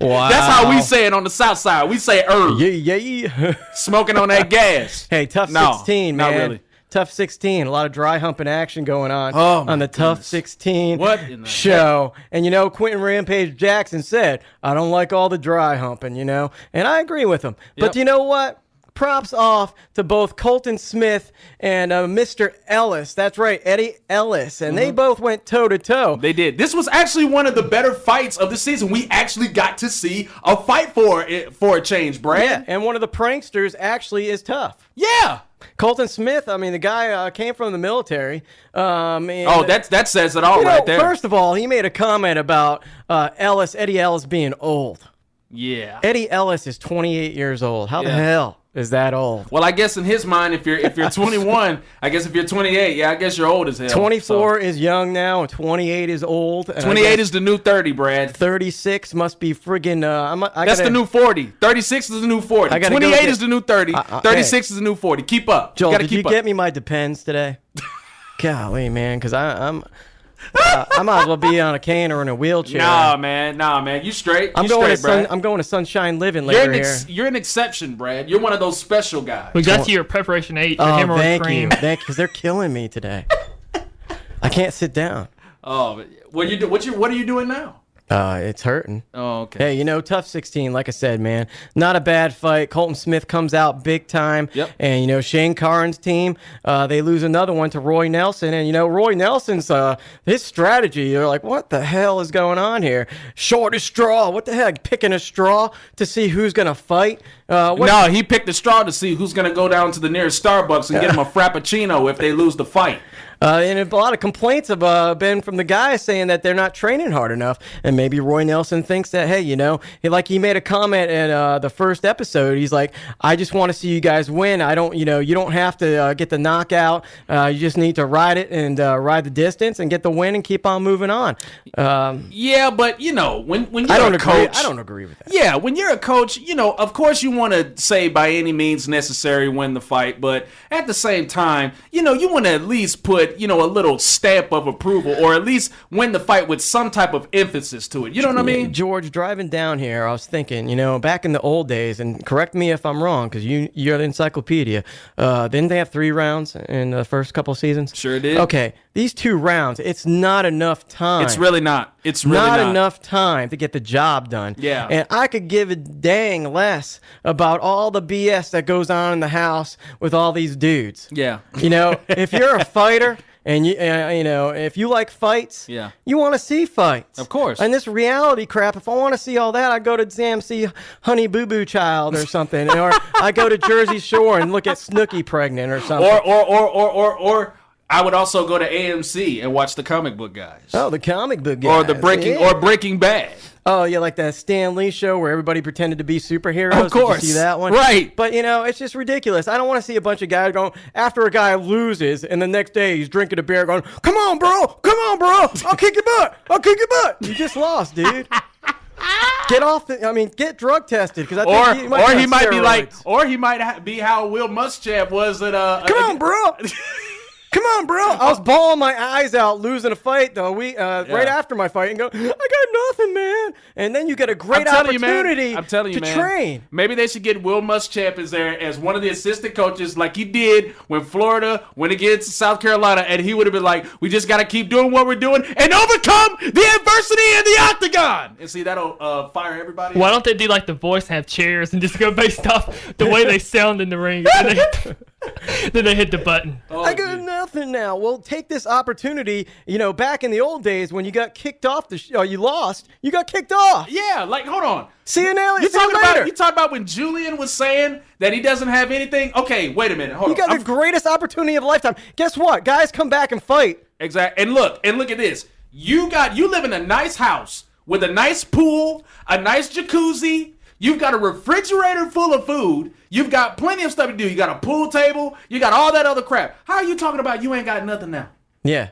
Wow. That's how we say it on the south side. We say herb. Yeah. Smoking on that gas. Hey, Tough 16, man. Not really. Tough 16. A lot of dry humping action going on on the Tough 16 show. Heck? And, Quentin Rampage Jackson said, I don't like all the dry humping, And I agree with him. But you know what? props off to both Colton Smith and Mr. Ellis. That's right, Eddie Ellis. And they both went toe-to-toe. They did. This was actually one of the better fights of the season. We actually got to see a fight for a change, Brad. Yeah, and one of the pranksters actually is tough. Yeah. Colton Smith, I mean, the guy came from the military. That says it all right there. First of all, he made a comment about Eddie Ellis being old. Yeah. Eddie Ellis is 28 years old. How the hell is that old? Well, I guess in his mind, if you're 21, I guess if you're 28, I guess you're old as hell. 24 is young now, and 28 is old. 28 is the new 30, Brad. 36 must be friggin'. That's the new 40. 36 is the new 40. 28 is the new 30. 36 is the new 40. Keep up. Joel, did you get me my Depends today? Golly, man, because I might as well be on a cane or in a wheelchair. Nah, man. You straight. I'm going to Sunshine Living later here. You're an exception, Brad. You're one of those special guys. We got to your preparation 8. Your thank you, because they're killing me today. I can't sit down. Oh, what are you doing now? It's hurting. Oh, okay. Hey, tough 16, like I said, man. Not a bad fight. Colton Smith comes out big time. Yep. And, Shane Carn's team, they lose another one to Roy Nelson. And, Roy Nelson's, his strategy, you're like, what the hell is going on here? Shortest straw. What the heck? Picking a straw to see who's going to fight? No, he picked a straw to see who's going to go down to the nearest Starbucks and get him a Frappuccino if they lose the fight. And a lot of complaints have been from the guys saying that they're not training hard enough. And maybe Roy Nelson thinks that, hey, he made a comment in the first episode. He's like, I just want to see you guys win. I don't, you don't have to get the knockout. You just need to ride it and ride the distance and get the win and keep on moving on. Yeah, but, when you're a coach. I don't agree with that. Yeah, when you're a coach, of course you want to say by any means necessary win the fight. But at the same time, you want to at least put a little stamp of approval, or at least win the fight with some type of emphasis to it. You know what I mean? George, driving down here, I was thinking, back in the old days, and correct me if I'm wrong, because you're the encyclopedia. Didn't they have 3 rounds in the first couple of seasons? Sure did. Okay, these 2 rounds, it's not enough time. It's really not. It's really not enough time to get the job done. Yeah. And I could give a dang less about all the BS that goes on in the house with all these dudes. Yeah. If you're a fighter, and if you like fights, you want to see fights. Of course. And this reality crap, if I want to see all that, I go to Sam see Honey Boo Boo Child or something, or I go to Jersey Shore and look at Snooki pregnant or something. Or I would also go to AMC and watch the comic book guys. Oh, the comic book guys. Or Breaking Bad. Oh, yeah, like that Stan Lee show where everybody pretended to be superheroes. Of course. Did you see that one? Right. But, it's just ridiculous. I don't want to see a bunch of guys going, after a guy loses, and the next day he's drinking a beer going, come on, bro. I'll kick your butt. You just lost, dude. Get drug tested, because I think he might be like, or he might be how Will Muschamp was at Come on, bro. Come on, bro. I was bawling my eyes out losing a fight, though. Right after my fight, and go, I got nothing, man. And then you get a great opportunity to train. Maybe they should get Will Muschamp as one of the assistant coaches, like he did when Florida went against South Carolina, and he would have been like, we just got to keep doing what we're doing and overcome the adversity in the octagon. And see, that'll fire everybody. Why don't they do like The Voice, have chairs, and just go based off the way they sound in the ring? Then they hit the button. I got nothing now. Well, take this opportunity. Back in the old days when you got kicked off you lost, you got kicked off. Yeah, like, hold on. See you later. You talking about when Julian was saying that he doesn't have anything? Okay, wait a minute. Hold on. You got the greatest opportunity of a lifetime. Guess what? Guys come back and fight. Exactly. And look at this. You live in a nice house with a nice pool, a nice jacuzzi. You've got a refrigerator full of food. You've got plenty of stuff to do. You got a pool table. You got all that other crap. How are you talking about you ain't got nothing now? Yeah.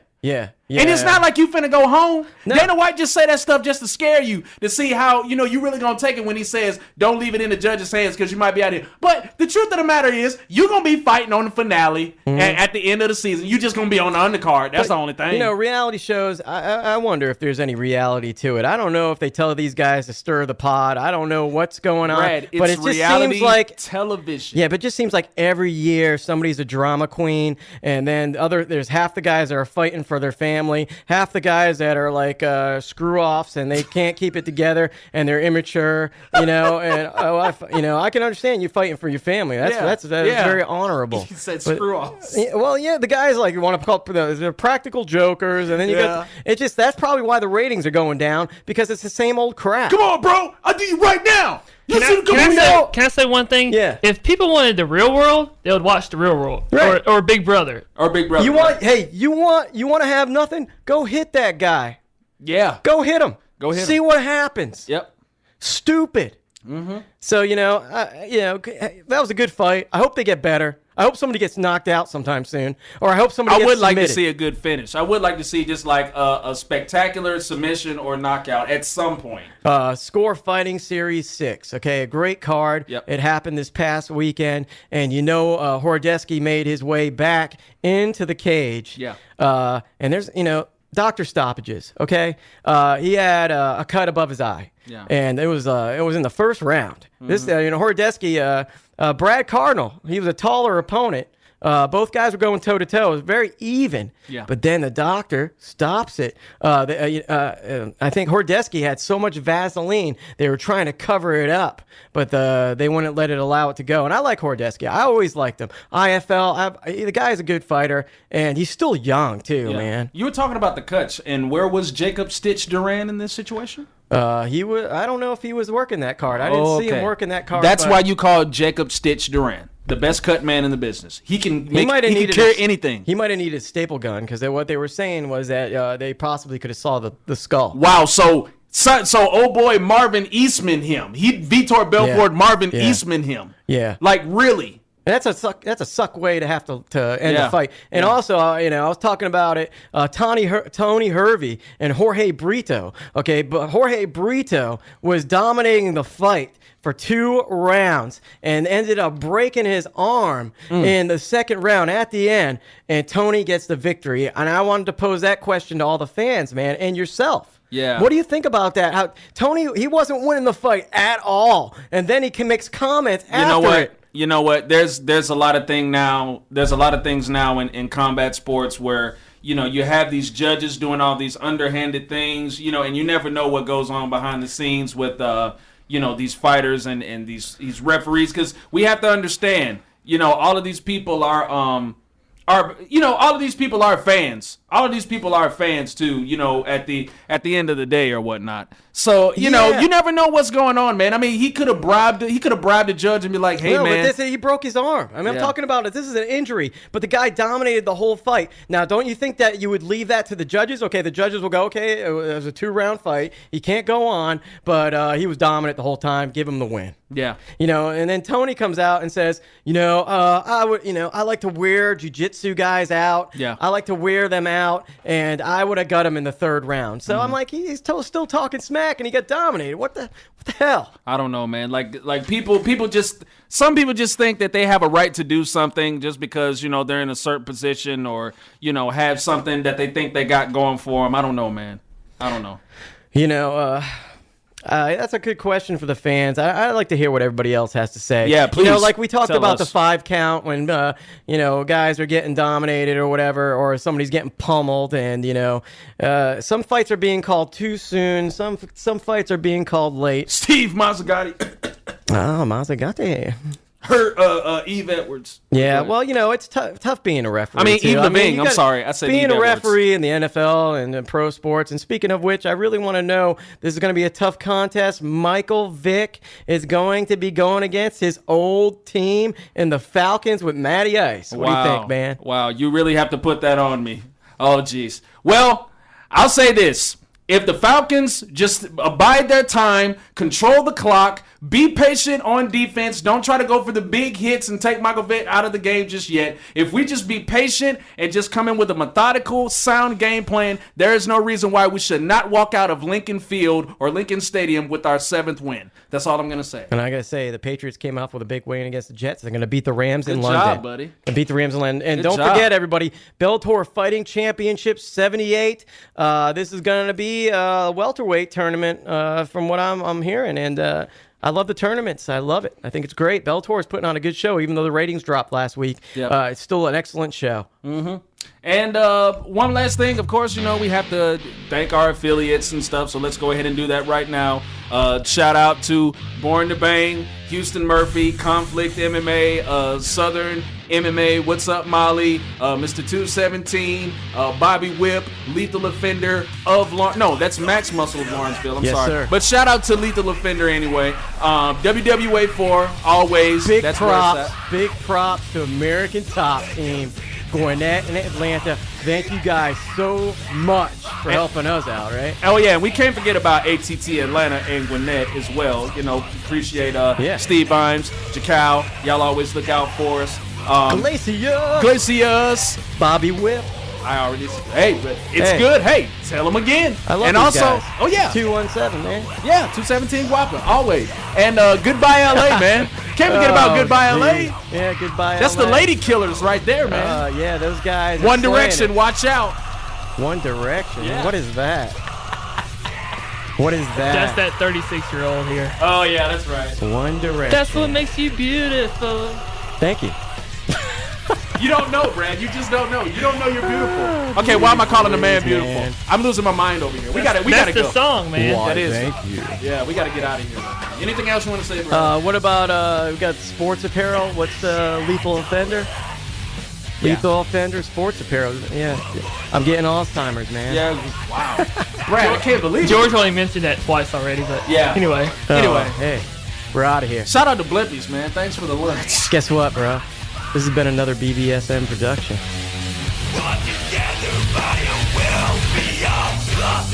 And it's not like you finna go home. No. Dana White just say that stuff just to scare you, to see how, you really gonna take it when he says, don't leave it in the judge's hands because you might be out here. But the truth of the matter is, you're gonna be fighting on the finale at the end of the season. You just gonna be on the undercard. That's the only thing. Reality shows, I wonder if there's any reality to it. I don't know if they tell these guys to stir the pot. I don't know what's going on. Brad, but it just seems like television. Yeah, but it just seems like every year somebody's a drama queen, and then there's half the guys that are fighting for their family. family. Half the guys that are like screw-offs and they can't keep it together and they're immature, and I can understand you fighting for your family. That's very honorable. You said screw-offs. The guys like you want to call they're practical jokers, and then you got that's probably why the ratings are going down because it's the same old crap. Come on, bro. I'll do you right now. Can I say one thing? Yeah. If people wanted the real world, they would watch the real world, right. or Big Brother, You want to have nothing? Go hit that guy. Yeah. Go hit him. See what happens. Yep. Stupid. Mm-hmm. So that was a good fight. I hope they get better. I hope somebody gets knocked out sometime soon, or I hope somebody. I would like submitted. to see a good finish. I would like to see just like a spectacular submission or knockout at some point. Score Fighting Series 6. Okay, a great card. Yep. It happened this past weekend, and Hordesky made his way back into the cage. Yeah. And there's doctor stoppages. Okay. He had a cut above his eye. Yeah. And it was in the first round. Mm-hmm. This Hordesky, Brad Cardinal, he was a taller opponent. Both guys were going toe to toe. It was very even. Yeah. But then the doctor stops it. I think Hordesky had so much Vaseline they were trying to cover it up, but they wouldn't let it allow it to go. And I like Hordesky. I always liked him. The guy's a good fighter, and he's still young too, man. You were talking about the cuts, and where was Jacob Stitch Duran in this situation? He was. I don't know if he was working that card. I didn't see him working that card. That's why you call Jacob Stitch Duran the best cut man in the business. He can carry anything. He might have needed a staple gun because what they were saying was that they possibly could have saw the skull. Wow. So old boy Marvin Eastman him. He Vitor Belfort Marvin Eastman him. Yeah. Like really. And that's a suck way to have to end the fight. And also, I was talking about it, Tony Hervey and Jorge Brito. Okay, but Jorge Brito was dominating the fight for 2 rounds and ended up breaking his arm in the second round at the end, and Tony gets the victory. And I wanted to pose that question to all the fans, man, and yourself. Yeah. What do you think about that? How Tony, he wasn't winning the fight at all, and then he can make comments after it. You know what? There's a lot of things now. There's a lot of things now in combat sports where you have these judges doing all these underhanded things. And you never know what goes on behind the scenes with these fighters and these referees, because we have to understand. All of these people are all of these people are fans. All of these people are fans too, at the end of the day or whatnot. So, you never know what's going on, man. I mean, he could have bribed the judge and be like, "Hey, man, but he broke his arm." I mean, I'm talking about it. This is an injury, but the guy dominated the whole fight. Now, don't you think that you would leave that to the judges? Okay, the judges will go, "Okay, it was a 2-round fight. He can't go on, but he was dominant the whole time. Give him the win." Yeah. And then Tony comes out and says, I like to wear jiu-jitsu guys out. Yeah. I like to wear them out, and I would have got him in the 3rd round. So I'm like, he's still talking smack, and he got dominated. What the hell? I don't know, man. Like some people just think that they have a right to do something just because, they're in a certain position or, have something that they think they got going for them. I don't know, man. I don't know. That's a good question for the fans. I like to hear what everybody else has to say. Yeah, please. Like we talked about us. the 5 count when guys are getting dominated or whatever, or somebody's getting pummeled, and some fights are being called too soon. Some fights are being called late. Steve Mazzagatti. Oh, Mazzagatti. Eve Edwards. Yeah, well, it's tough being a referee. I mean, too. Eve Levine. I'm sorry. I said being Eve a Edwards. referee in the NFL and in pro sports. And speaking of which, I really want to know, this is going to be a tough contest. Michael Vick is going to be going against his old team in the Falcons with Matty Ice. What do you think, man? Wow, you really have to put that on me. Oh, jeez. Well, I'll say this. If the Falcons just abide their time, control the clock, be patient on defense, don't try to go for the big hits and take Michael Vick out of the game just yet. If we just be patient and just come in with a methodical, sound game plan, there is no reason why we should not walk out of Lincoln Field or Lincoln Stadium with our 7th win. That's all I'm going to say. And I got to say, the Patriots came off with a big win against the Jets. They're going to beat the Rams in Good London. job, buddy. And beat the Rams in London. And Good don't job. forget, everybody, Bellator Fighting Championship 78. This is going to be a welterweight tournament from what I'm hearing. And I love the tournaments. I love it. I think it's great. Bellator is putting on a good show, even though the ratings dropped last week. Yep. It's still an excellent show. Mm-hmm. And one last thing, of course, we have to thank our affiliates and stuff, so let's go ahead and do that right now. Shout out to Born to Bang, Houston Murphy, Conflict MMA, Southern MMA, What's Up Molly, Mr. 217, Bobby Whip, Lethal Offender of No, that's Max Muscle of Lawrenceville. I'm Yes, sorry. sir. But shout out to Lethal Offender anyway. WWA 4, always. That's where it's at. Big props to American Top Team, Gwinnett and Atlanta. Thank you guys so much for helping us out, right? Oh, yeah, and we can't forget about ATT Atlanta and Gwinnett as well. Appreciate Steve Bimes, Jacal. Y'all always look out for us. Glacius. Bobby Whip. I already said, hey, but it's good. Hey, tell them again. I love and these also, guys. oh yeah, 217, man. Yeah, 217 Guapa, always. And Goodbye LA, man. Can't forget about Goodbye LA. Yeah, Goodbye That's LA. the lady killers right there, man. Yeah, those guys. One Direction, watch out. One Direction. Yeah. What is that? What is that? That's that 36-year-old here. Oh yeah, that's right. One Direction. That's what makes you beautiful. Thank you. You don't know, Brad. You just don't know. You don't know you're beautiful. Okay, why am I calling a man beautiful? Man. I'm losing my mind over here. We gotta go. That's the song, man. Why, That is. thank you. Yeah, we gotta get out of here. Anything else you want to say, Brad? What about we got sports apparel? What's Lethal Offender? Lethal Offender sports apparel. Yeah, I'm getting Alzheimer's, man. Yeah. Wow. Brad, I can't believe it. George only mentioned that twice already, but Yeah. Anyway. Hey, we're out of here. Shout out to Blippies, man. Thanks for the lunch. Guess what, bro? This has been another BBSM production. Together by a will be of love.